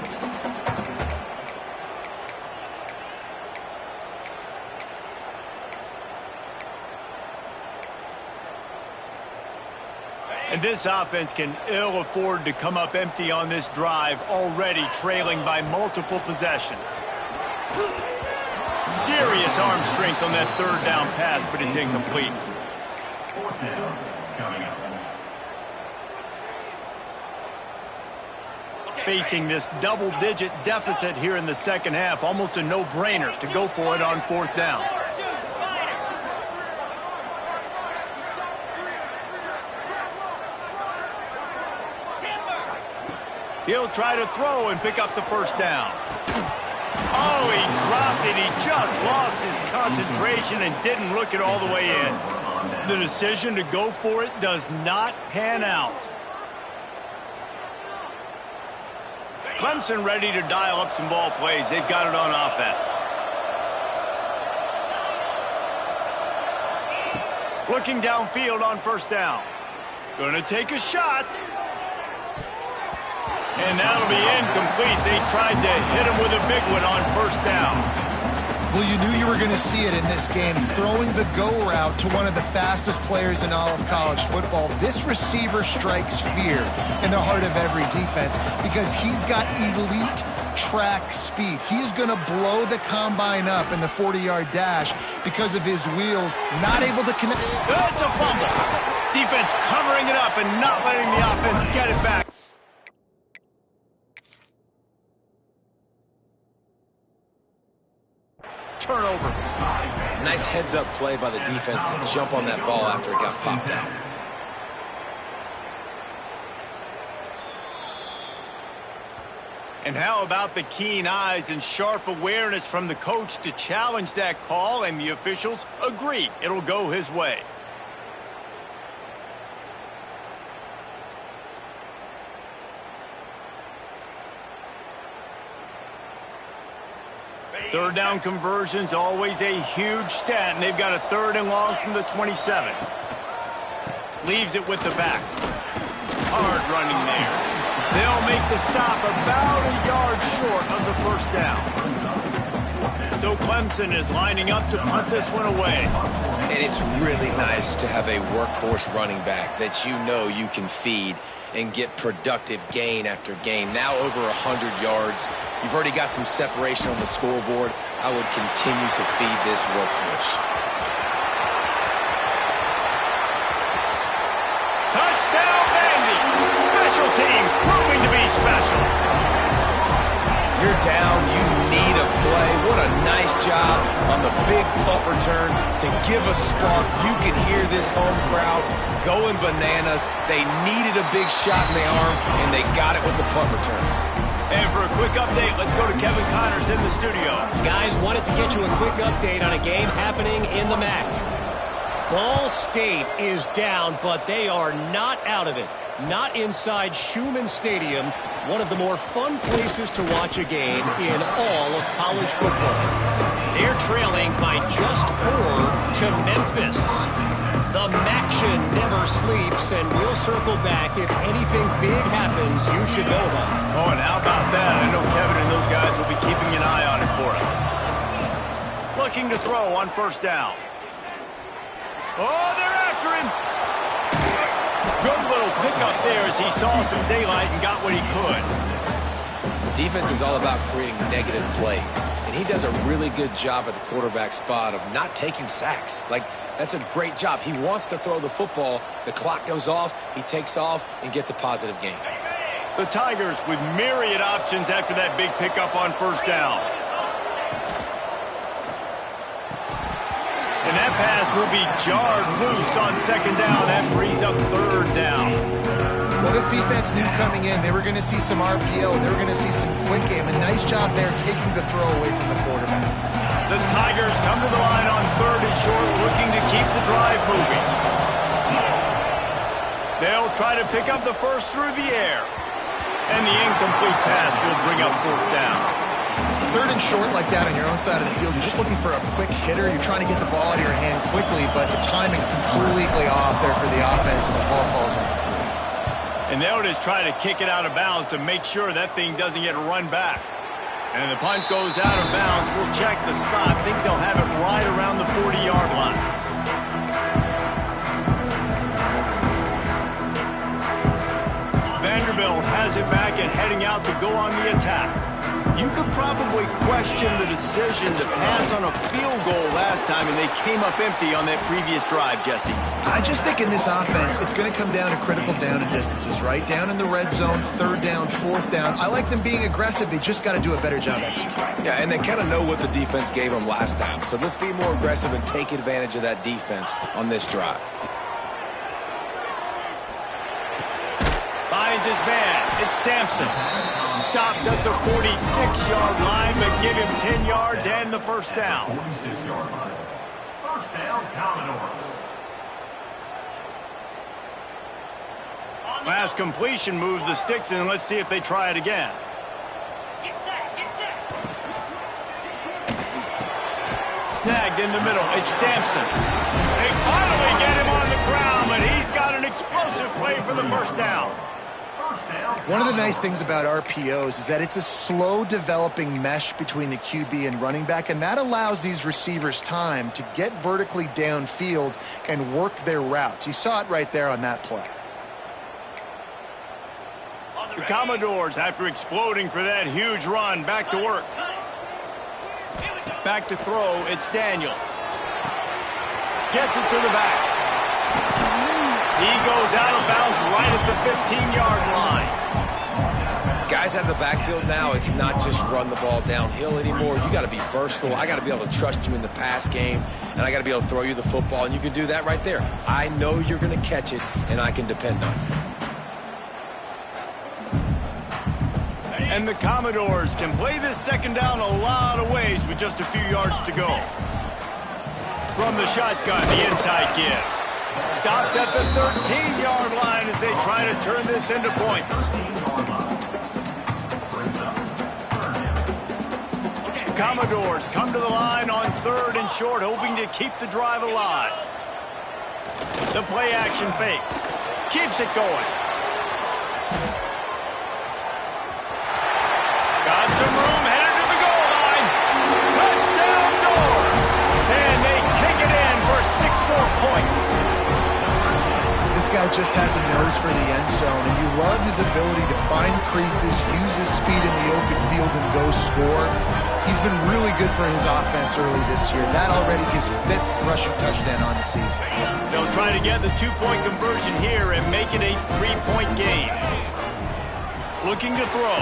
And this offense can ill afford to come up empty on this drive, already trailing by multiple possessions. Serious arm strength on that third down pass, but it's incomplete. Fourth down coming up. Facing this double-digit deficit here in the second half, almost a no-brainer to go for it on fourth down. He'll try to throw and pick up the first down. Oh, he dropped it. He just lost his concentration and didn't look it all the way in. The decision to go for it does not pan out. Clemson ready to dial up some ball plays. They've got it on offense. Looking downfield on first down. Going to take a shot. And that'll be incomplete. They tried to hit him with a big one on first down. Well, you knew you were going to see it in this game, throwing the go route to one of the fastest players in all of college football. This receiver strikes fear in the heart of every defense because he's got elite track speed. He's going to blow the combine up in the 40-yard dash because of his wheels, not able to connect. It's a fumble. Defense covering it up and not letting the offense get it back. Turnover. Nice heads-up play by the defense to jump on that ball after it got popped out. And how about the keen eyes and sharp awareness from the coach to challenge that call, and the officials agree it'll go his way. Third down conversion's always a huge stat, and they've got a third and long from the 27. Leaves it with the back. Hard running there. They'll make the stop about a yard short of the first down. So Clemson is lining up to punt this one away. And it's really nice to have a workhorse running back that you know you can feed and get productive gain after gain. Now over 100 yards. You've already got some separation on the scoreboard. I would continue to feed this workhorse. Touchdown, Vandy! Special teams proving to be special. You're down, you need a play. What a nice job on the big punt return to give a spark. You can hear this home crowd going bananas. They needed a big shot in the arm, and they got it with the punt return. And for a quick update, let's go to Kevin Connors in the studio. Guys, wanted to get you a quick update on a game happening in the MAC. Ball State is down, but they are not out of it. Not inside Schumann Stadium, one of the more fun places to watch a game in all of college football. They're trailing by just 4 to Memphis. The Maction never sleeps, and we'll circle back. If anything big happens, you should know about it. Oh, and how about that? I know Kevin and those guys will be keeping an eye on it for us. Looking to throw on first down. Oh, they're after him. Good little pickup there as he saw some daylight and got what he could. Defense is all about creating negative plays, and he does a really good job at the quarterback spot of not taking sacks. Like, that's a great job. He wants to throw the football. The clock goes off. He takes off and gets a positive gain. The Tigers with myriad options after that big pickup on first down. And that pass will be jarred loose on second down. That brings up third down. Well, this defense knew coming in they were going to see some RPO, and they were going to see some quick game. A nice job there taking the throw away from the quarterback. The Tigers come to the line on third and short, looking to keep the drive moving. They'll try to pick up the first through the air. And the incomplete pass will bring up fourth down. Third and short like that on your own side of the field, you're just looking for a quick hitter. You're trying to get the ball out of your hand quickly, but the timing completely off there for the offense, and the ball falls incomplete. And they'll just try to kick it out of bounds to make sure that thing doesn't get run back. And the punt goes out of bounds. We'll check the spot. I think they'll have it right around the 40-yard line. coming out to go on the attack. You could probably question the decision to pass on a field goal last time, and they came up empty on that previous drive, Jesse. I just think in this offense, it's going to come down to critical down and distances, right? Down in the red zone, third down, fourth down. I like them being aggressive. They just got to do a better job executing. Yeah, and they kind of know what the defense gave them last time. So let's be more aggressive and take advantage of that defense on this drive. Finds his man. It's Sampson. Stopped at the 46-yard line, but give him 10 yards and the first down. 46-yard line. First down, Commodores. Last completion moved the sticks in. Let's see if they try it again. Get set, get set. Snagged in the middle. It's Sampson. They finally get him on the ground, but he's got an explosive play for the first down. One of the nice things about RPOs is that it's a slow developing mesh between the QB and running back, and that allows these receivers time to get vertically downfield and work their routes. You saw it right there on that play. The Commodores, after exploding for that huge run, back to work. Back to throw, it's Daniels. Gets it to the back. He goes out of bounds right at the 15-yard line. Guys out of the backfield now, it's not just run the ball downhill anymore. You got to be versatile. I got to be able to trust you in the pass game, and I got to be able to throw you the football, and you can do that right there. I know you're going to catch it, and I can depend on it. And the Commodores can play this second down a lot of ways with just a few yards to go. From the shotgun, the inside give. Stopped at the 13-yard line as they try to turn this into points. The Commodores come to the line on third and short, hoping to keep the drive alive. The play action fake. Keeps it going. Got some room, headed to the goal line. Touchdown Doors! And they take it in for 6 more points. This guy just has a nose for the end zone, and you love his ability to find creases, use his speed in the open field, and go score. He's been really good for his offense early this year. That already his 5th rushing touchdown on the season. They'll try to get the 2-point conversion here and make it a 3-point game. Looking to throw.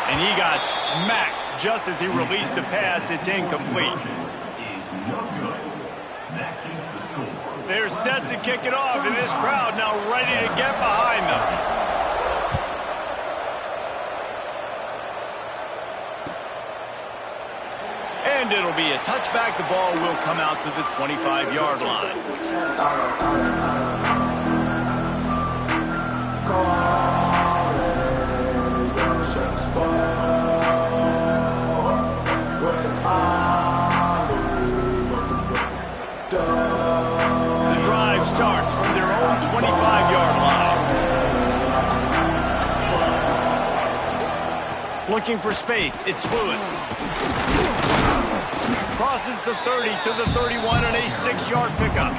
And he got smacked just as he released the pass. It's incomplete. Is no good. That keeps the score. They're set to kick it off, and this crowd now ready to get behind them. And it'll be a touchback. The ball will come out to the 25-yard line. The drive starts from their own 25-yard line. Looking for space, it's Lewis. Crosses the 30 to the 31 and a 6-yard pickup.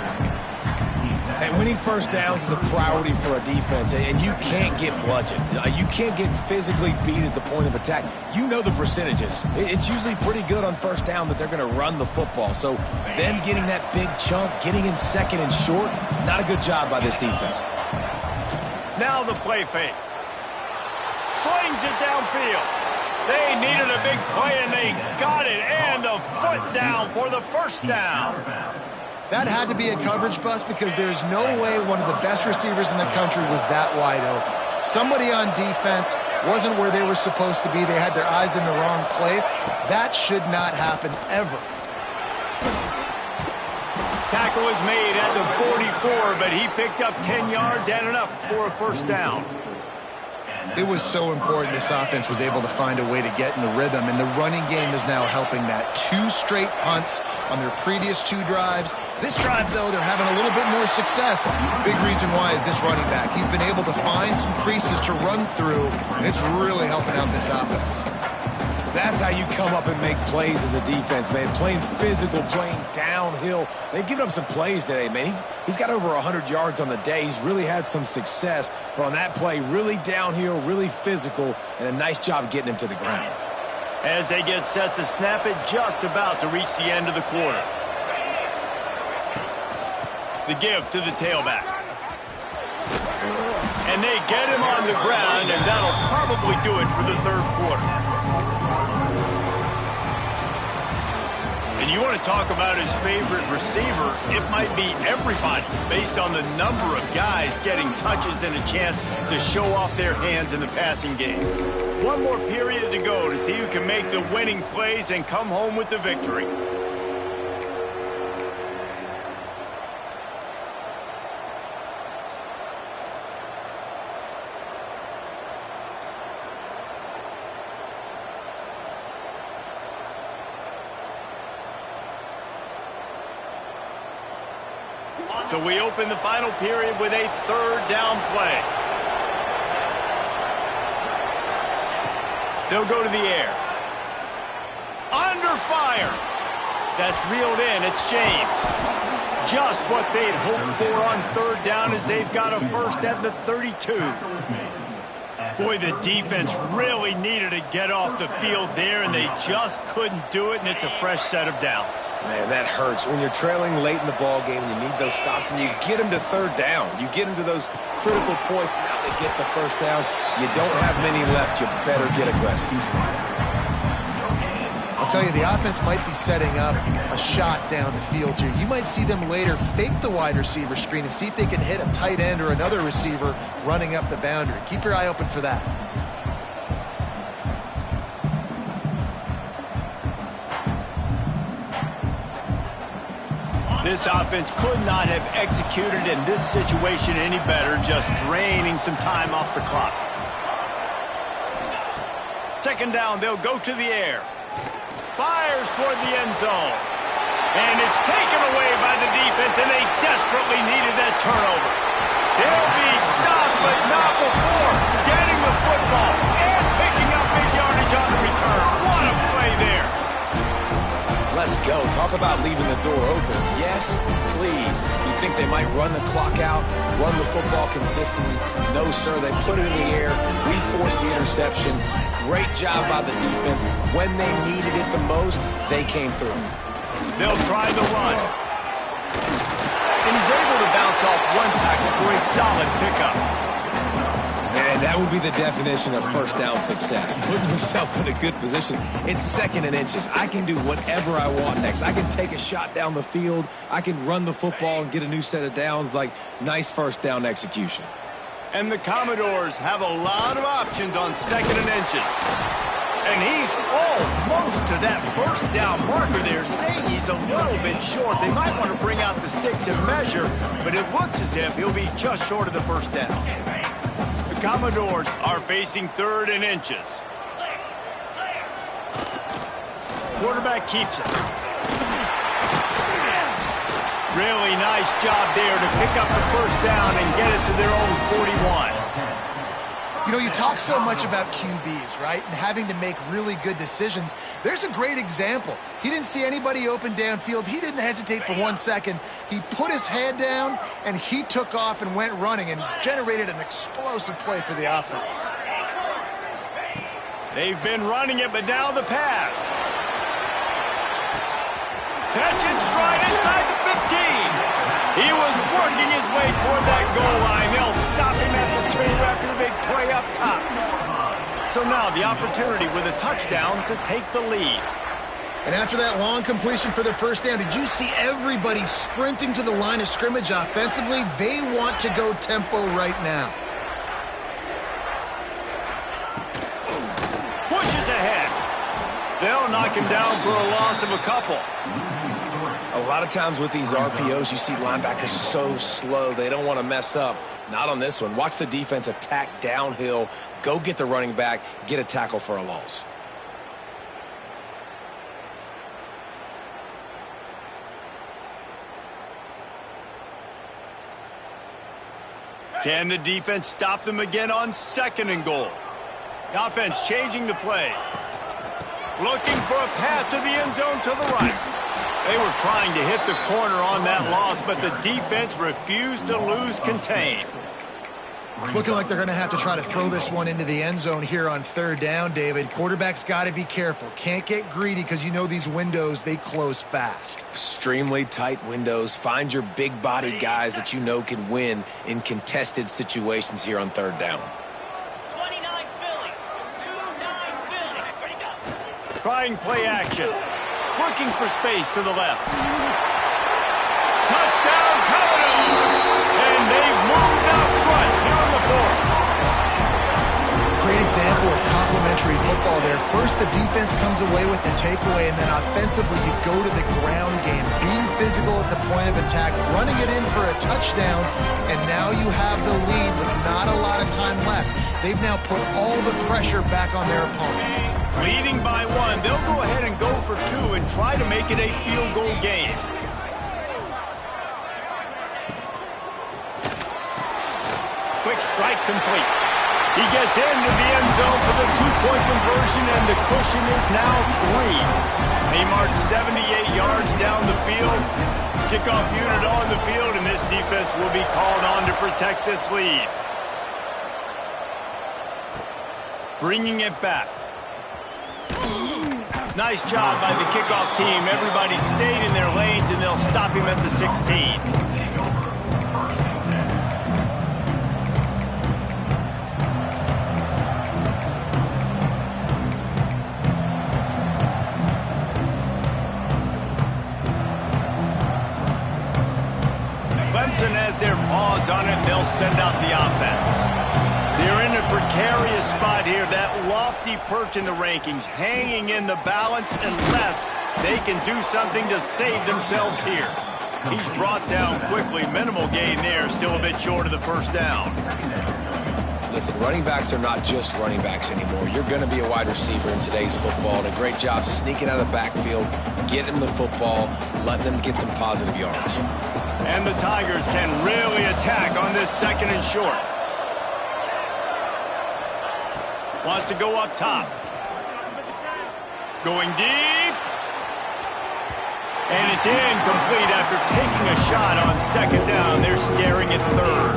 And winning first downs is a priority for a defense, and you can't get bludgeoned. You can't get physically beat at the point of attack. You know the percentages. It's usually pretty good on first down that they're going to run the football. So them getting that big chunk, getting in second and short, not a good job by this defense. Now the play fake. Slings it downfield. They needed a big play, and they got it. And the foot down for the first down. That had to be a coverage bust because there's no way one of the best receivers in the country was that wide open. Somebody on defense wasn't where they were supposed to be. They had their eyes in the wrong place. That should not happen ever. Tackle is made at the 44, but he picked up 10 yards and enough for a first down. It was so important this offense was able to find a way to get in the rhythm, and the running game is now helping that. 2 straight punts on their previous 2 drives. This drive, though, they're having a little bit more success. Big reason why is this running back. He's been able to find some creases to run through, and it's really helping out this offense. That's how you come up and make plays as a defense, man. Playing physical, playing downhill. They've given up some plays today, man. He's got over 100 yards on the day. He's really had some success. But on that play, really downhill, really physical, and a nice job getting him to the ground. As they get set to snap it, just about to reach the end of the quarter. The give to the tailback. And they get him on the ground, and that'll probably do it for the third quarter. And you want to talk about his favorite receiver, it might be everybody, based on the number of guys getting touches and a chance to show off their hands in the passing game. One more period to go to see who can make the winning plays and come home with the victory. So we open the final period with a third down play. They'll go to the air. Under fire. That's reeled in. It's James. Just what they'd hoped for on third down as they've got a first at the 32. Boy, the defense really needed to get off the field there, and they just couldn't do it, and it's a fresh set of downs. Man, that hurts. When you're trailing late in the ball game, you need those stops, and you get them to third down. You get them to those critical points. Now they get the first down. You don't have many left. You better get aggressive. I'll tell you, the offense might be setting up a shot down the field here. You might see them later fake the wide receiver screen and see if they can hit a tight end or another receiver running up the boundary. Keep your eye open for that. This offense could not have executed in this situation any better, just draining some time off the clock. Second down, they'll go to the air. Fires toward the end zone. And it's taken away by the defense, and they desperately needed that turnover. They'll be stopped, but not before getting the football and picking up big yardage on the return. What a play there. Let's go. Talk about leaving the door open. Yes, please. You think they might run the clock out, run the football consistently? No, sir. They put it in the air. We forced the interception. Great job by the defense. When they needed it the most, they came through. They'll try the run. And he's able to bounce off one tackle for a solid pickup. And that would be the definition of first down success. Putting yourself in a good position. It's second and inches. I can do whatever I want next. I can take a shot down the field. I can run the football and get a new set of downs. Like, nice first down execution. And the Commodores have a lot of options on second and inches. And he's almost to that first down marker there, saying he's a little bit short. They might want to bring out the sticks and measure, but it looks as if he'll be just short of the first down. The Commodores are facing third and inches. Quarterback keeps it. Really nice job there to pick up the first down and get it to their own 41. You know, you talk so much about QBs, right? And having to make really good decisions. There's a great example. He didn't see anybody open downfield. He didn't hesitate for 1 second. He put his head down, and he took off and went running and generated an explosive play for the offense. They've been running it, but now the pass. Catch in stride inside the 15. He was working his way toward that goal line. They'll stop him at the 2 after the big play up top. So now the opportunity with a touchdown to take the lead. And after that long completion for their first down, did you see everybody sprinting to the line of scrimmage offensively? They want to go tempo right now. Pushes ahead. They'll knock him down for a loss of a couple. A lot of times with these RPOs, you see linebackers so slow, they don't want to mess up. Not on this one. Watch the defense attack downhill, go get the running back, get a tackle for a loss. Can the defense stop them again on second and goal? The offense changing the play. Looking for a path to the end zone to the right. They were trying to hit the corner on that loss, but the defense refused to lose contain. It's looking like they're going to have to try to throw this one into the end zone here on third down, David. Quarterback's got to be careful. Can't get greedy because you know these windows, they close fast. Extremely tight windows. Find your big body guys that you know can win in contested situations here on third down. 29 Philly. 2-9 Philly. Ready to go. Trying play action. Looking for space to the left. Touchdown Commodores! And they've moved out front here in the fourth. Great example of complementary football there. First, the defense comes away with the takeaway, and then offensively, you go to the ground game, being physical at the point of attack, running it in for a touchdown, and now you have the lead with not a lot of time left. They've now put all the pressure back on their opponent. Leading by one, they'll go ahead and go for two and try to make it a field goal game. Quick strike complete. He gets into the end zone for the two-point conversion, and the cushion is now 3. They march 78 yards down the field. Kickoff unit on the field, and this defense will be called on to protect this lead. Bringing it back. Nice job by the kickoff team. Everybody stayed in their lanes, and they'll stop him at the 16. Clemson has their paws on it, and they'll send out the offense. They're in a precarious spot here, that lofty perch in the rankings, hanging in the balance unless they can do something to save themselves here. He's brought down quickly. Minimal gain there, still a bit short of the first down. Listen, running backs are not just running backs anymore. You're going to be a wide receiver in today's football. And a great job sneaking out of the backfield, getting the football, letting them get some positive yards. And the Tigers can really attack on this second and short. Wants to go up top. Going deep. And it's incomplete after taking a shot on second down. They're staring at third.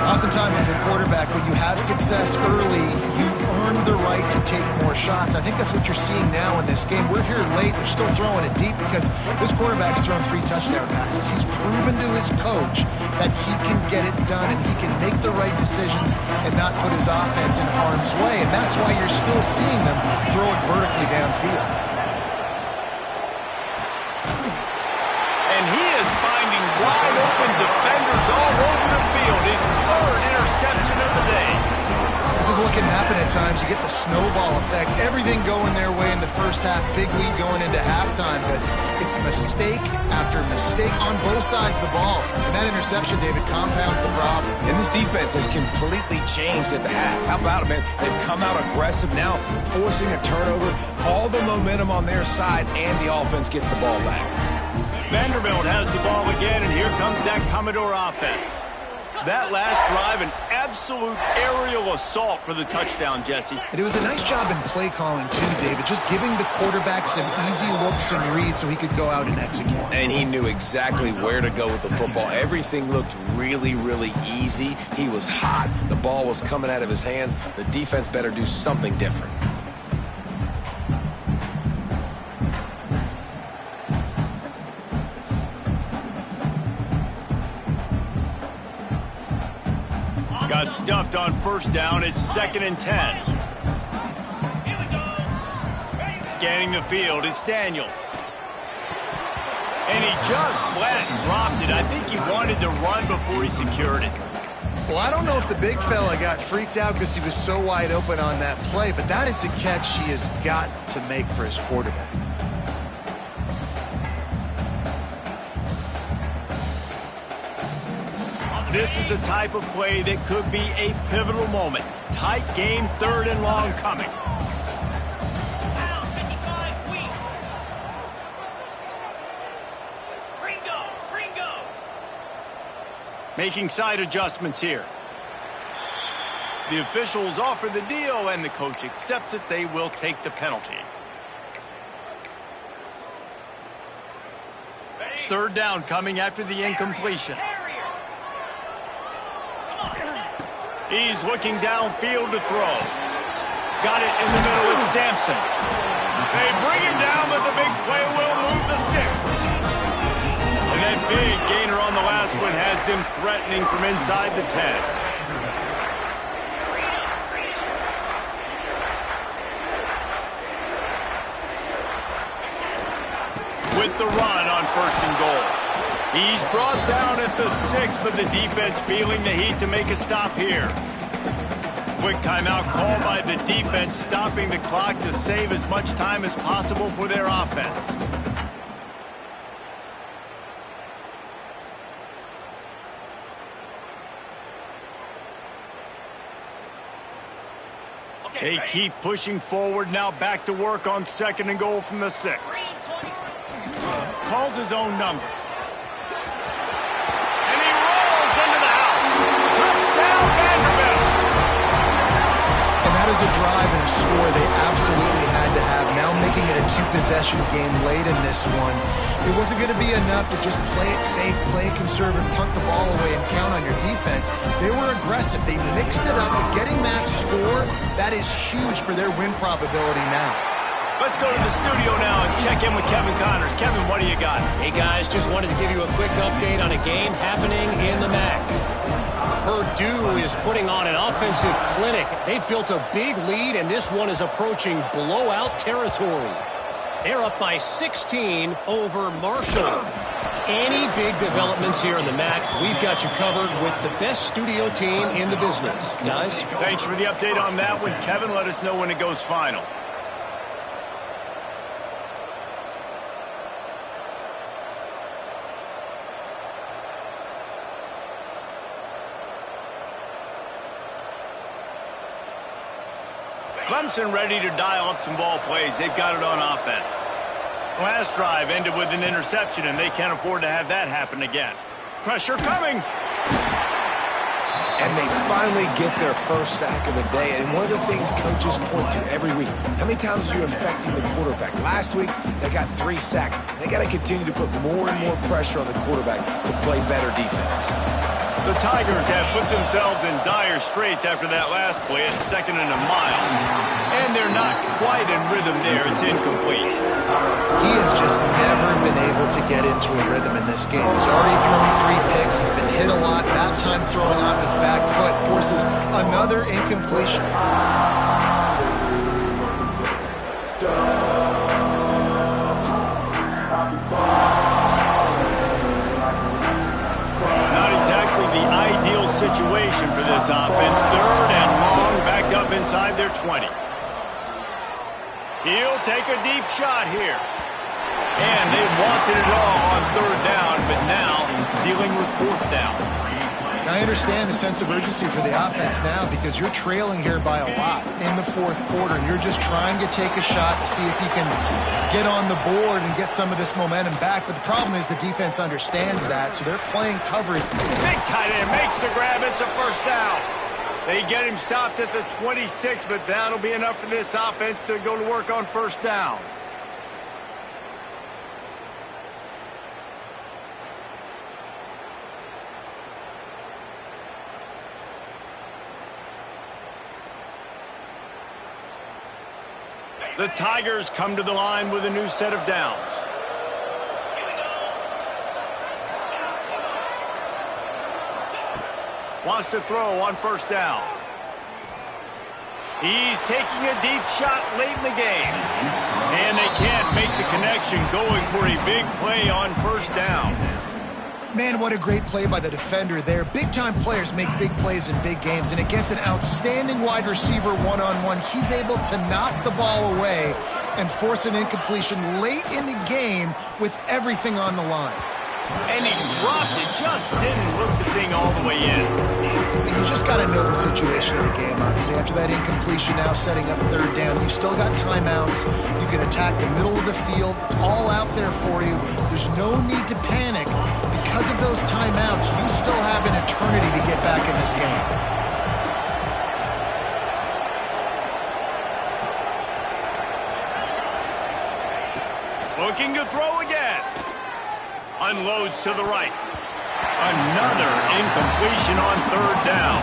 Oftentimes as a quarterback, when you have success early, you earn the right to take more shots. I think that's what you're seeing now in this game. We're here late. They're still throwing it deep because this quarterback's thrown 3 touchdown passes. He's proven to his coach that he can get it done and he can make the right decisions and not put his offense in harm's way. And that's why you're still seeing them throw it vertically downfield. And he is finding wide open defenders all over the field. His 3rd interception of the day. This is what can happen at times. You get the snowball effect. Everything going their way in the first half. Big lead going into halftime. But it's mistake after mistake on both sides of the ball. And that interception, David, compounds the problem. And this defense has completely changed at the half. How about it, man? They've come out aggressive now, forcing a turnover. All the momentum on their side, and the offense gets the ball back. Vanderbilt has the ball again, and here comes that Commodore offense. That last drive, an absolute aerial assault for the touchdown, Jesse. And it was a nice job in play calling, too, David. Just giving the quarterback some easy looks and reads so he could go out and execute. And he knew exactly where to go with the football. Everything looked really, really easy. He was hot. The ball was coming out of his hands. The defense better do something different. Got stuffed on first down. It's 2nd and 10. Scanning the field. It's Daniels. And he just flat dropped it. I think he wanted to run before he secured it. Well, I don't know if the big fella got freaked out because he was so wide open on that play, but that is a catch he has got to make for his quarterback. This is the type of play that could be a pivotal moment. Tight game, 3rd and long coming. Ringo. Making side adjustments here. The officials offer the deal, and the coach accepts it. They will take the penalty. Third down coming after the incompletion. He's looking downfield to throw. Got it in the middle with Sampson. They bring him down, but the big play will move the sticks. And that big gainer on the last one has them threatening from inside the 10. With the run on 1st and goal. He's brought down at the 6, but the defense feeling the heat to make a stop here. Quick timeout called by the defense, stopping the clock to save as much time as possible for their offense. They keep pushing forward, now back to work on 2nd and goal from the 6. Calls his own number. And he rolls into the house. Touchdown, Vanderbilt. And that is a drive and a score they absolutely had to have. Now making it a 2-possession game late in this one. It wasn't going to be enough to just play it safe, play it conservative, punt the ball away, and count on your defense. They were aggressive. They mixed it up. But getting that score, that is huge for their win probability now. Let's go to the studio now and check in with Kevin Connors. Kevin, what do you got? Hey, guys, just wanted to give you a quick update on a game happening in the MAC. Purdue is putting on an offensive clinic. They've built a big lead, and this one is approaching blowout territory. They're up by 16 over Marshall. Any big developments here in the MAC, we've got you covered with the best studio team in the business. Guys? Thanks for the update on that one, Kevin. Let us know when it goes final. Clemson ready to dial up some ball plays. They've got it on offense. Last drive ended with an interception, and they can't afford to have that happen again. Pressure coming. And they finally get their first sack of the day. And one of the things coaches point to every week, how many times are you affecting the quarterback? Last week, they got 3 sacks. They got to continue to put more and more pressure on the quarterback to play better defense. The Tigers have put themselves in dire straits after that last play at 2nd and a mile. And they're not quite in rhythm there. It's incomplete. He has just never been able to get into a rhythm in this game. He's already thrown 3 picks. He's been hit a lot. That time throwing off his back foot forces another incompletion. The ideal situation for this offense. 3rd and long, backed up inside their 20. He'll take a deep shot here. And they wanted it all on 3rd down, but now dealing with 4th down. I understand the sense of urgency for the offense now because you're trailing here by a lot in the 4th quarter, and you're just trying to take a shot to see if you can get on the board and get some of this momentum back. But the problem is the defense understands that, so they're playing coverage. Big tight end makes the grab. It's a 1st down. They get him stopped at the 26, but that'll be enough for this offense to go to work on 1st down. The Tigers come to the line with a new set of downs. Wants to throw on 1st down. He's taking a deep shot late in the game. And they can't make the connection, going for a big play on 1st down. Man, what a great play by the defender there. Big-time players make big plays in big games, and against an outstanding wide receiver one-on-one, he's able to knock the ball away and force an incompletion late in the game with everything on the line. And he dropped it, just didn't look the thing all the way in. You just got to know the situation of the game, obviously. After that incompletion, now setting up 3rd down, you've still got timeouts. You can attack the middle of the field. It's all out there for you. There's no need to panic. Because of those timeouts, you still have an eternity to get back in this game. Looking to throw again. Unloads to the right. Another incompletion on third down.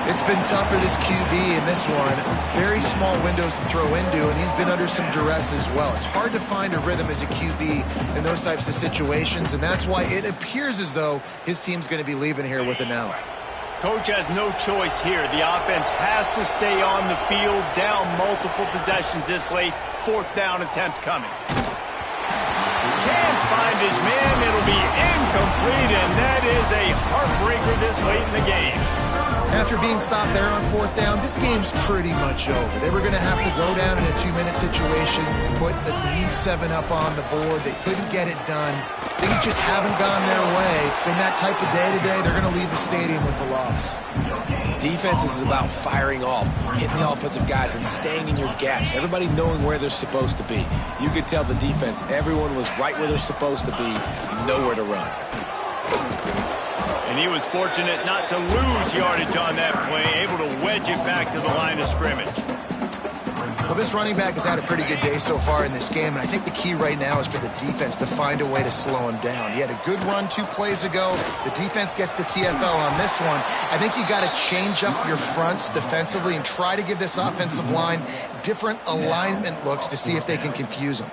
It's been tough for this QB in this one. Very small windows to throw into, and he's been under some duress as well. It's hard to find a rhythm as a QB in those types of situations, and that's why it appears as though his team's going to be leaving here with an L. Coach has no choice here. The offense has to stay on the field, down multiple possessions this late. Fourth down attempt coming. Can't find his man. It'll be incomplete, and that is a heartbreaker this late in the game. After being stopped there on fourth down, this game's pretty much over. They were going to have to go down in a 2-minute situation, put at least 7 up on the board. They couldn't get it done. Things just haven't gone their way. It's been that type of day today. They're going to leave the stadium with the loss. Defense is about firing off, hitting the offensive guys, and staying in your gaps. Everybody knowing where they're supposed to be. You could tell the defense, everyone was right where they're supposed to be, nowhere to run. And he was fortunate not to lose yardage on that play, able to wedge it back to the line of scrimmage. Well, this running back has had a pretty good day so far in this game, and I think the key right now is for the defense to find a way to slow him down. He had a good run 2 plays ago. The defense gets the TFL on this one. I think you got to change up your fronts defensively and try to give this offensive line different alignment looks to see if they can confuse him.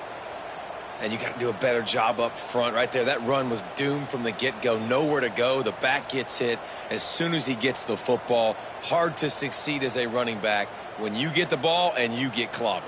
And you got to do a better job up front right there. That run was doomed from the get-go. Nowhere to go. The back gets hit as soon as he gets the football. Hard to succeed as a running back when you get the ball and you get clobbered.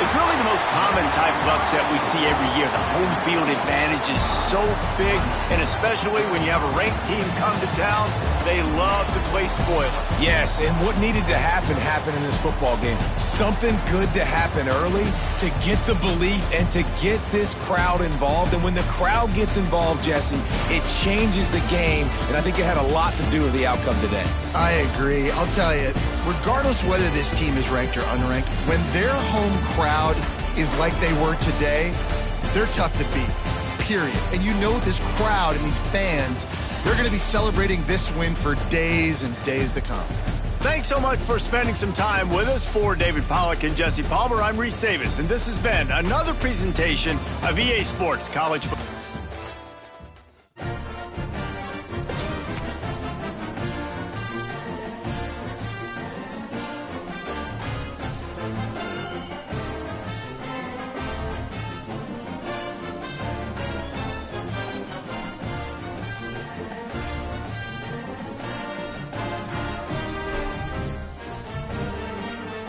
It's really the most common type of upset we see every year. The home field advantage is so big, and especially when you have a ranked team come to town, they love to play spoiler. Yes, and what needed to happen happened in this football game. Something good to happen early to get the belief and to get this crowd involved. And when the crowd gets involved, Jesse, it changes the game, and I think it had a lot to do with the outcome today. I agree. I'll tell you, regardless whether this team is ranked or unranked, when their home crowd is like they were today, they're tough to beat, period. And you know this crowd and these fans, they're going to be celebrating this win for days and days to come. Thanks so much for spending some time with us. For David Pollack and Jesse Palmer, I'm Reese Davis, and this has been another presentation of EA Sports College Football.